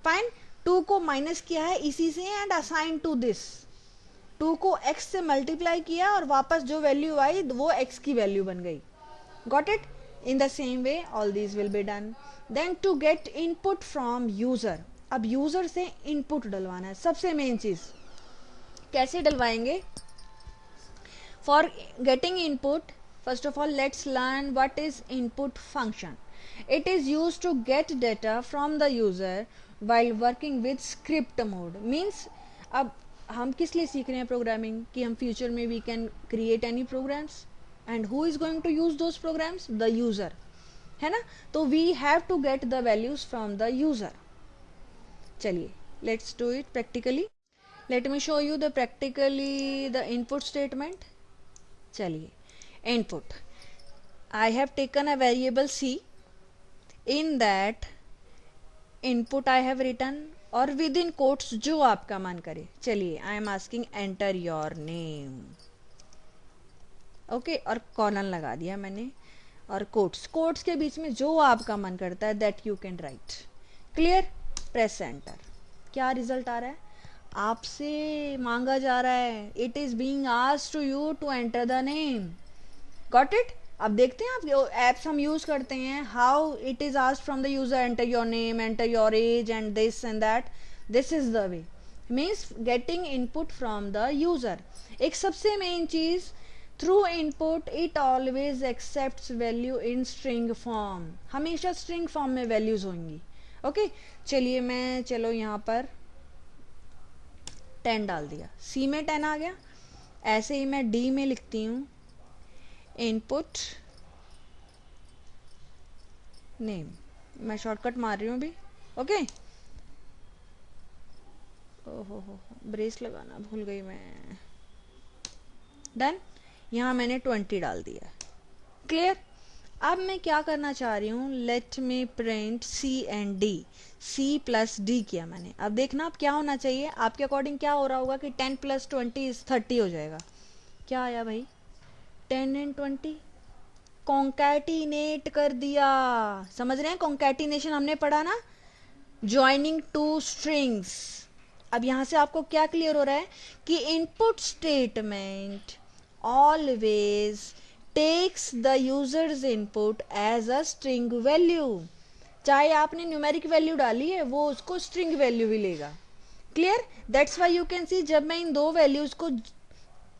फाइन। 2 को माइनस किया है इसी से एंड असाइन टू दिस। 2 को x से मल्टीप्लाई किया और वापस जो वैल्यू आई वो x की वैल्यू बन गई। Got it? In the same way all these will be done. Then to get input from user. अब यूजर से इनपुट डलवाना है, सबसे मेन चीज। कैसे डलवाएंगे? For getting input, first of all let's learn what is input function. It is use to get data from the user while working with script mode. Means अब हम किस लिए सीख रहे हैं प्रोग्रामिंग, कि हम फ्यूचर में we can create any programs and who is going to use those programs, the user, है ना। तो we have to get the values from the user. चलिए let's do it practically. Let me show you the practically the input statement. चलिए, input. I have taken a variable c. In that input I have written और within quotes जो आपका मन करे। चलिए, I am asking enter your name. Okay, और कॉलन लगा दिया मैंने और कोट्स के बीच में जो आपका मन करता है that you can write. Clear? Press enter. क्या रिजल्ट आ रहा है? आपसे मांगा जा रहा है, it is being asked to you to enter the name. Got it? अब देखते हैं आप एप्स हम यूज करते हैं, how it is asked from the user, enter your name, enter your age and this and that. This is the way, means getting input from the user. एक सबसे मेन चीज, through input it always accepts value in string form. हमेशा स्ट्रिंग फॉर्म में वैल्यूज होंगी। ओके, चलिए चलो यहाँ पर 10 डाल दिया, सी में 10 आ गया। ऐसे ही मैं डी में लिखती हूँ इनपुट नेम, मैं शॉर्टकट मार रही हूँ भी। ओके, ओहो ब्रेस लगाना भूल गई मैं। डन, यहाँ मैंने 20 डाल दिया। क्लियर? अब मैं क्या करना चाह रही हूँ, let me print c and d. C plus d किया मैंने। अब देखना अब क्या होना चाहिए आपके अकॉर्डिंग, क्या हो रहा होगा कि 10 प्लस 20 इज 30 हो जाएगा। क्या आया भाई? 10 एंड 20 कॉन्कैटिनेट कर दिया। समझ रहे हैं? कॉन्कैटिनेशन हमने पढ़ा ना, ज्वाइनिंग टू स्ट्रिंग्स। अब यहां से आपको क्या क्लियर हो रहा है कि input statement always takes the user's input as a string value. चाहे आपने न्यूमेरिक वैल्यू डाली है, वो उसको स्ट्रिंग वैल्यू भी लेगा। Clear? That's why you can सी जब मैं इन दो वैल्यूज को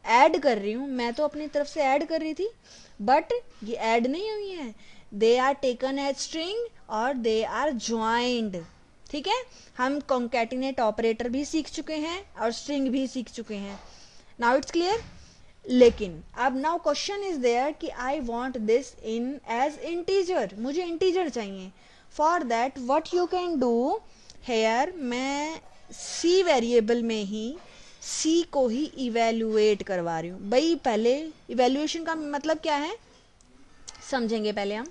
ऐड कर रही हूँ, मैं तो अपनी तरफ से ऐड कर रही थी बट ये ऐड नहीं हुई है, they are taken as string और दे आर ज्वाइंड। ठीक है, हम कॉन्कैटिनेट ऑपरेटर भी सीख चुके हैं और स्ट्रिंग भी सीख चुके हैं। Now it's clear. लेकिन अब नाउ क्वेश्चन इज देयर कि I want this in as integer, मुझे इंटीजर चाहिए। For that what you can do here, मैं सी वेरिएबल में ही सी को ही इवेल्युएट करवा रही हूँ। भाई पहले इवेल्युएशन का मतलब क्या है समझेंगे पहले हम।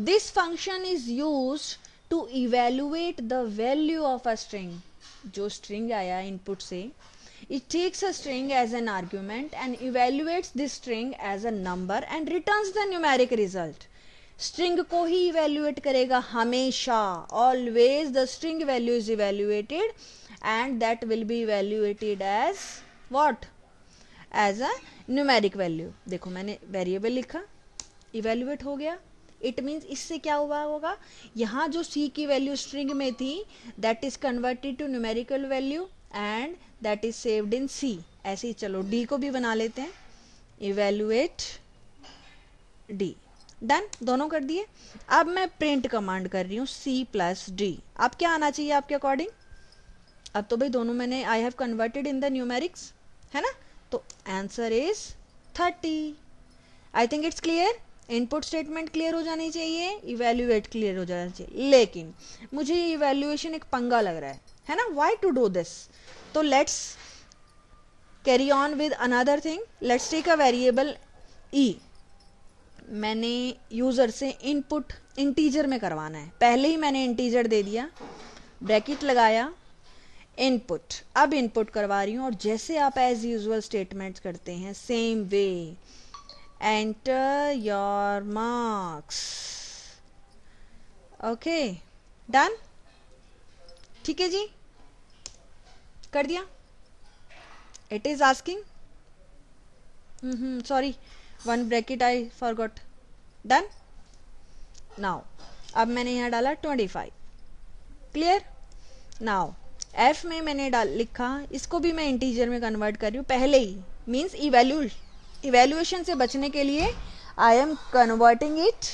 This function is used to evaluate the value of a string. जो स्ट्रिंग आया इनपुट से, it takes a string as an argument and evaluates this string as a number and returns the numeric result. String को ही इवेल्युएट करेगा हमेशा, always the string value is evaluated and that will be evaluated as what, as a numeric value. देखो मैंने वेरिएबल लिखा, इवेल्युएट हो गया, इट मीन्स इससे क्या हुआ होगा, यहाँ जो सी की वैल्यू स्ट्रिंग में थी that is converted to numerical value and that is saved in C. ऐसे ही चलो डी को भी बना लेते हैं, इवेल्युएट डी, डन, दोनों कर दिए। अब मैं प्रिंट कमांड कर रही हूँ सी प्लस डी। अब क्या आना चाहिए आपके अकॉर्डिंग, अब तो भाई दोनों मैंने I have converted in the numerics, है ना, तो answer is 30। I think it's clear. Input statement clear हो जानी चाहिए, इवेल्युएट क्लियर हो जाना चाहिए। लेकिन मुझे ये इवेल्युएशन एक पंगा लग रहा है ना, व्हाई टू डू दिस। तो let's carry on with another thing, let's take a variable E. मैंने यूजर से इनपुट इंटीजर में करवाना है, पहले ही मैंने इंटीजर दे दिया, ब्रैकेट लगाया, इनपुट। अब इनपुट करवा रही हूँ और जैसे आप एज यूजुअल स्टेटमेंट्स करते हैं same way, enter your marks, okay done, ठीक है जी, कर दिया। It is asking, sorry one bracket I forgot, done. Now अब मैंने यहाँ डाला 25, क्लियर। नाउ एफ में मैंने लिखा, इसको भी मैं इंटीजर में कन्वर्ट कर रही हूँ पहले ही, मीन्स इवेल्युएशन से बचने के लिए I am converting it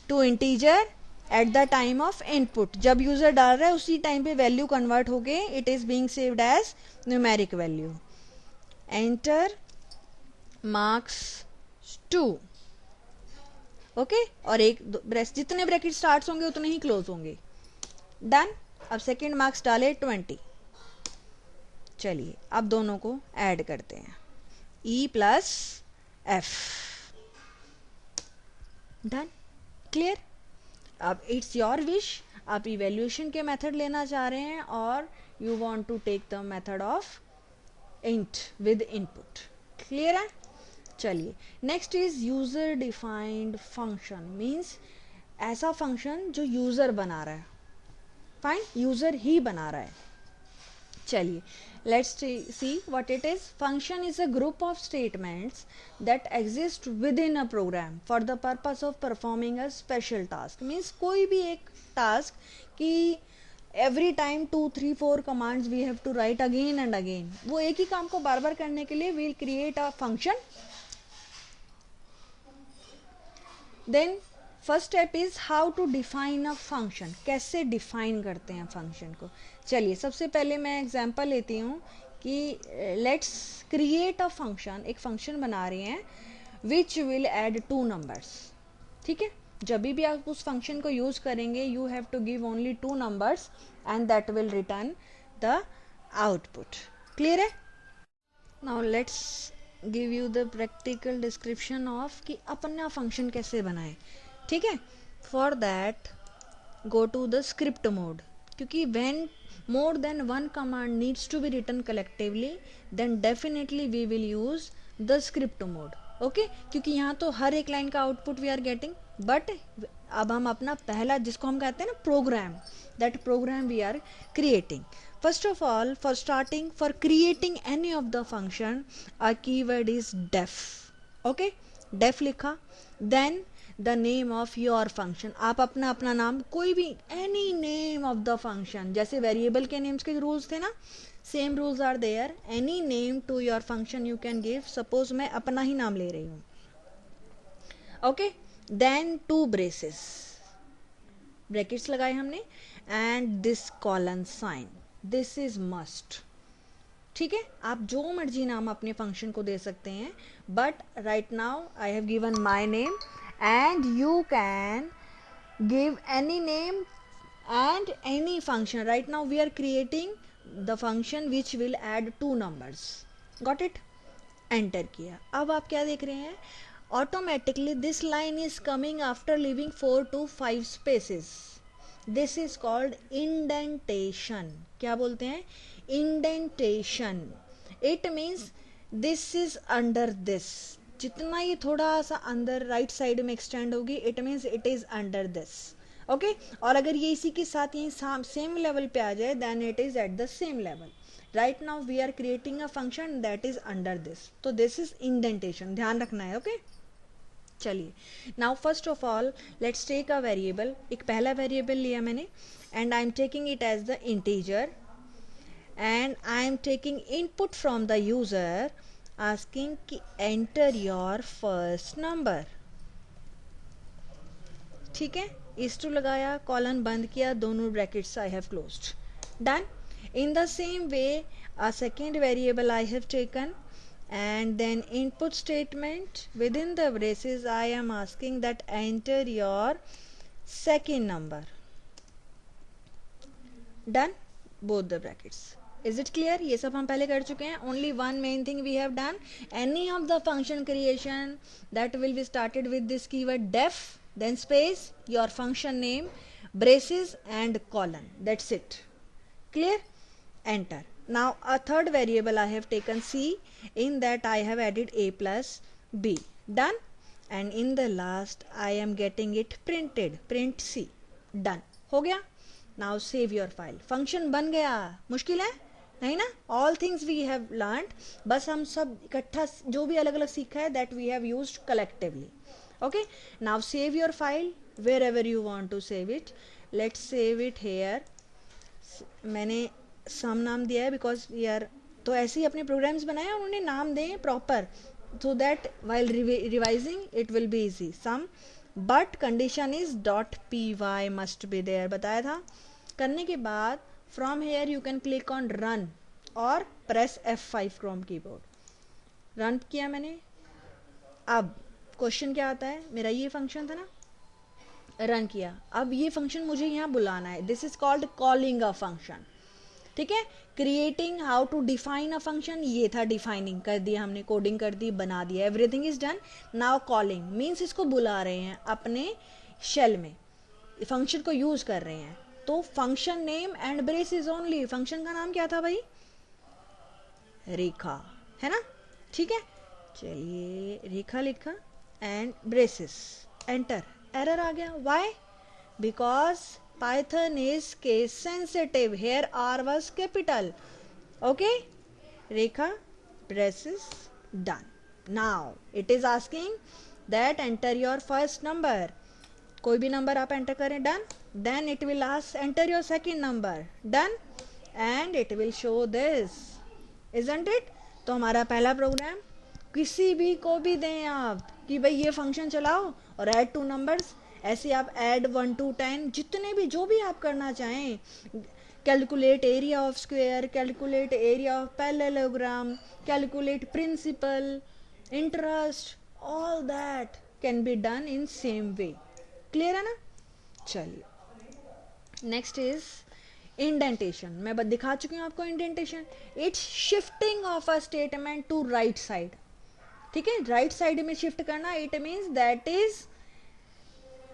to integer at the time of input. जब यूजर डाल रहा है उसी टाइम पे वैल्यू कन्वर्ट हो गए, it is being saved as numeric value. Enter marks 2, okay, और एक जितने ब्रैकेट स्टार्ट होंगे उतने ही क्लोज होंगे, डन। अब सेकेंड मार्क्स डाले 20। चलिए अब दोनों को ऐड करते हैं, E plus F, done, clear. अब इट्स योर विश, आप इवेल्युएशन के मेथड लेना चाह रहे हैं और you want to take the method of int with input, clear है। चलिए next is user defined function, means ऐसा फंक्शन जो यूजर बना रहा है, फाइन, यूजर ही बना रहा है। चलिए let's see what it is. Function is a group of statements that exist within a program for the purpose of performing a special task. Means कोई भी एक task कि every time 2, 3, 4 commands we have to write again and again, वो एक ही काम को बार बार करने के लिए we'll create a function. Then first step is how to define a function, कैसे डिफाइन करते हैं फंक्शन को। चलिए सबसे पहले मैं एग्जांपल लेती हूँ कि लेट्स क्रिएट अ फंक्शन, एक फंक्शन बना रहे हैं विच विल ऐड 2 नंबर्स, ठीक है। जब भी आप उस फंक्शन को यूज करेंगे you have to give only 2 numbers and that will return the output, clear है। Now let's give you the practical description of कि अपना फंक्शन कैसे बनाएं, ठीक है। For that go to the script mode, क्योंकि when more than 1 command needs to be written collectively then definitely we will use the script mode, okay. क्योंकि यहाँ तो हर एक लाइन का output we are getting, but अब हम अपना पहला जिसको हम कहते हैं ना program, that program we are creating. First of all, for starting, for creating any of the function, a keyword is def, okay, def लिखा, then the name of your function, आप अपना अपना नाम, कोई भी any name of the function, जैसे वेरिएबल के नेम्स के रूल्स थे ना, same rules are there, any name to your function you can give, suppose मैं अपना ही नाम ले रही हूँ, ओके, देन 2 ब्रेसेस, ब्रैकेट्स लगाए हमने, and this colon sign, this is must, ठीक है, आप जो मर्जी नाम अपने फंक्शन को दे सकते हैं, but right now I have given my name and you can give any name and any function. Right now we are creating the function which will add 2 numbers. Got it, enter किया. अब आप क्या देख रहे हैं, automatically this line is coming after leaving 4 to 5 spaces. This is called indentation. क्या बोलते हैं, indentation. It means this is under this, जितना ये थोड़ा सा अंदर राइट साइड में एक्सटेंड होगी, it means it is under this, okay. और अगर ये इसी के साथ यही सेम लेवल पे आ जाए, then it is at the same level. Right now we are creating a function that is under this, तो दिस इज इंडेंटेशन, ध्यान रखना है, ओके. चलिए, now first of all let's take a variable. एक पहला वेरिएबल लिया मैंने, and I am taking it as the integer, and I am taking input from the user asking कि enter your first number. ठीक है, इस टू लगाया, कॉलन बंद किया, दोनों brackets I have closed. Done. In the same way, a second variable I have taken, and then input statement within the braces I am asking that enter your second number. Done. Both the brackets. Is it clear? ये सब हम पहले कर चुके हैं. Only one main thing we have done. Any of the function creation that will be started with this keyword def, then space, your function name, braces and colon. That's it. Clear? Enter. Now a third variable I have taken C. In that I have added A plus B. Done. And in the last I am getting it printed. Print C. Done. हो गया. Now save your file. Function बन गया. मुश्किल है नहीं ना. All things we have learned, बस हम सब इकट्ठा जो भी अलग अलग सीखा है that we have used collectively. Okay, now save your file wherever you want to save it. Let's save it here. मैंने सम नाम दिया है बिकॉज वी आर, तो ऐसे ही अपने प्रोग्राम्स बनाए और उन्हें नाम दें proper, so that while revising it will be easy. Some, but condition is .py must be there, बताया था. करने के बाद from here you can click on run or press F5 from keyboard. Run किया मैंने. अब क्वेश्चन क्या आता है, मेरा ये फंक्शन था ना, रन किया. अब ये फंक्शन मुझे यहाँ बुलाना है. This is called calling a function. ठीक है, creating how to define a function, ये था डिफाइनिंग, कर दिया हमने, कोडिंग कर दी, बना दिया, everything is done. Now calling means इसको बुला रहे हैं अपने शेल में, फंक्शन को यूज कर रहे हैं. तो function name and braces only. Function का नाम क्या था भाई, रेखा, है ना. ठीक है, चलिए रेखा लिखा एंड ब्रेसेस, एंटर. एरर आ गया. Why? Because Python is case sensitive. Here R was capital. Okay, Rekha, braces, done. Now it is asking that enter your first number. कोई भी नंबर आप एंटर करें, done. Then it will ask enter your second number, done. And it will show this, isn't it? तो हमारा पहला प्रोग्राम, किसी भी को भी दें आप कि भाई ये फंक्शन चलाओ और ऐड 2 numbers, ऐसे आप ऐड 1 to 10, जितने भी जो भी आप करना चाहें, calculate area of square, calculate area of parallelogram, calculate principal, interest, all that can be done in same way. Clear है ना. चलिए, नेक्स्ट इज इंडेंटेशन. मैं दिखा चुकी हूँ आपको indentation. It's shifting of a statement to right side. ठीक है, राइट साइड में शिफ्ट करना, it means that is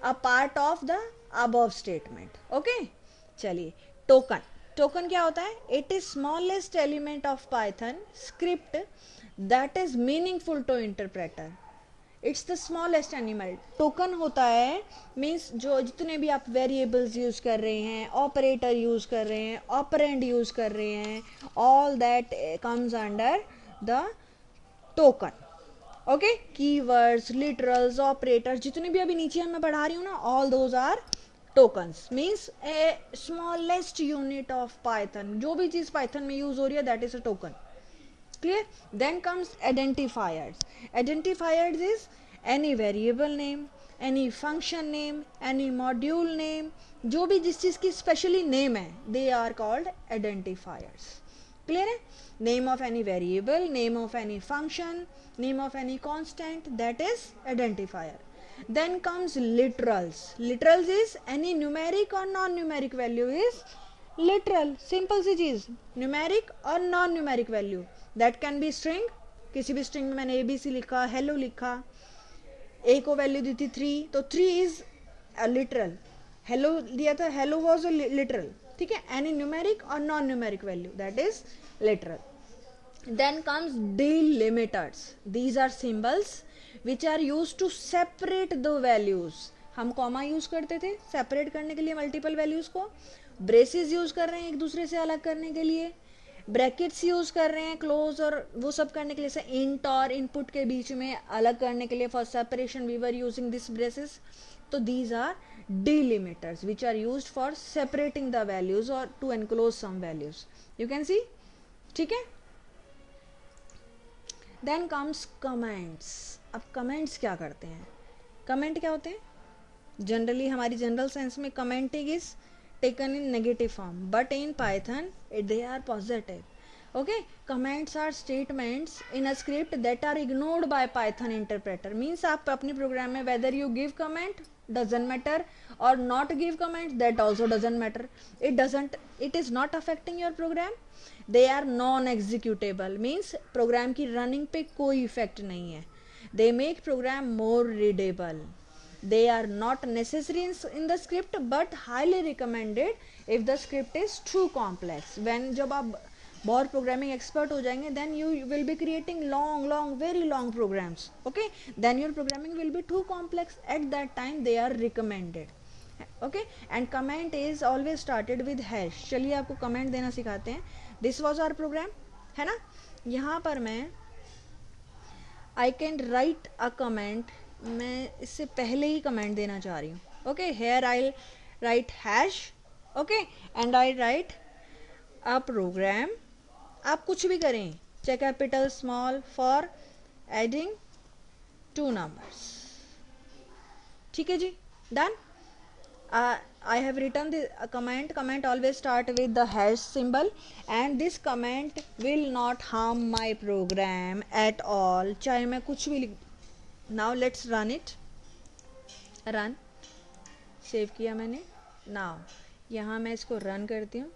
a part of the above statement. Okay, चलिए, टोकन. टोकन क्या होता है? It is smallest element of Python script that is meaningful to interpreter. It's the smallest animal. Token होता है मीन्स जो जितने भी आप वेरिएबल्स यूज कर रहे हैं, ऑपरेटर यूज कर रहे हैं, ऑपरेंड यूज कर रहे हैं, all that comes under the token. Okay, keywords, literals, operators, जितने भी अभी नीचे मैं पढ़ा रही हूँ ना, all those are tokens, means a smallest unit of Python. जो भी चीज पाइथन में यूज हो रही है that is a token. Clear? Then comes identifiers. Identifiers is any variable name, any function name, any module name, जो भी जिस चीज की स्पेशली नेम है, they are called identifiers. Clear है? Name of any variable, name of any function, name of any constant, that is identifier. Then comes literals. Literals is any numeric or non-numeric value is literal. Simple सी चीज, numeric और non-numeric value. That can be string. किसी भी स्ट्रिंग में मैंने ABC लिखा, हेलो लिखा, A को वैल्यू दी थी 3, तो 3 इज लिटरल. हेलो दिया था, हेलो वॉज लिटरल. ठीक है, any numeric or non numeric value that is literal. Then comes delimiters. These are symbols which are use to separate the values. हम कॉमा यूज करते थे सेपरेट करने के लिए मल्टीपल वैल्यूज को. ब्रेसेस यूज कर रहे हैं एक दूसरे से अलग करने के लिए. ब्रैकेट्स यूज कर रहे हैं क्लोज और वो सब करने के लिए, जैसे इंट और इनपुट के बीच में अलग करने के लिए for separation we were using this braces. तो these are delimiters which are used for separating the values और to enclose some values. You can see. ठीक है. Then comes comments. अब कमेंट्स क्या करते हैं? कमेंट क्या होते हैं? जनरली हमारी जनरल सेंस में commenting is taken in negative form, but in Python they are positive. Okay, comments are statements in a script that are ignored by Python interpreter. Means आप अपने प्रोग्राम में whether you give comment doesn't matter or not give comment that also doesn't matter. It is not affecting your program. They are non executable, means program की रनिंग पे कोई इफेक्ट नहीं है. They make program more readable. They are not necessary in the script but highly recommended if the script is too complex. When जब आप बहुत programming expert हो जाएंगे then you will be creating long very long programs. Okay, then your programming will be too complex. At that time they are recommended. Okay, and comment is always started with hash. चलिए आपको comment देना सिखाते हैं. This was our program, है ना. यहाँ पर मैं I can write a comment. मैं इससे पहले ही कमेंट देना चाह रही हूँ. Okay, here I write hash. Okay, and I write a program. आप कुछ भी करें, चाहे capital small, for adding 2 numbers. ठीक है जी, done. I have written the comment. Comment always start with the hash symbol and this comment will not harm my program at all. चाहे मैं कुछ भी. Now let's run it. Run. Save किया मैंने. Now यहाँ मैं इसको रन करती हूँ.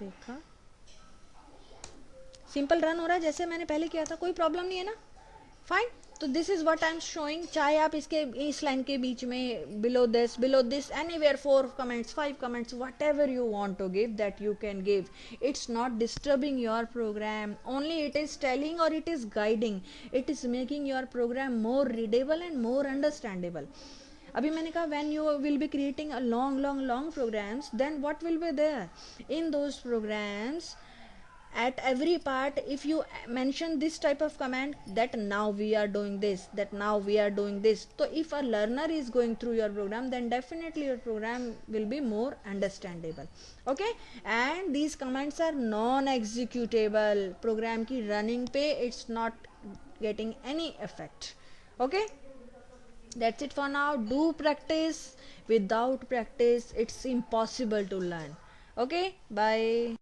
रेखा सिंपल रन हो रहा है जैसे मैंने पहले किया था, कोई प्रॉब्लम नहीं है ना. फाइन. तो this is what I am showing. चाहे आप इसके इस लाइन के बीच में below this anywhere 4 comments 5 comments whatever you want to give that you can give. It's not disturbing your program, only it is telling और it is guiding. It is making your program more readable and more understandable. अभी मैंने कहा when you will be creating a long programs, then what will be there in those programs? At every part if you mention this type of command that now we are doing this, that now we are doing this, so if a learner is going through your program then definitely your program will be more understandable. Okay, and these commands are non executable. program ki running pe it's not getting any effect. Okay, that's it for now. Do practice. Without practice it's impossible to learn. Okay, bye.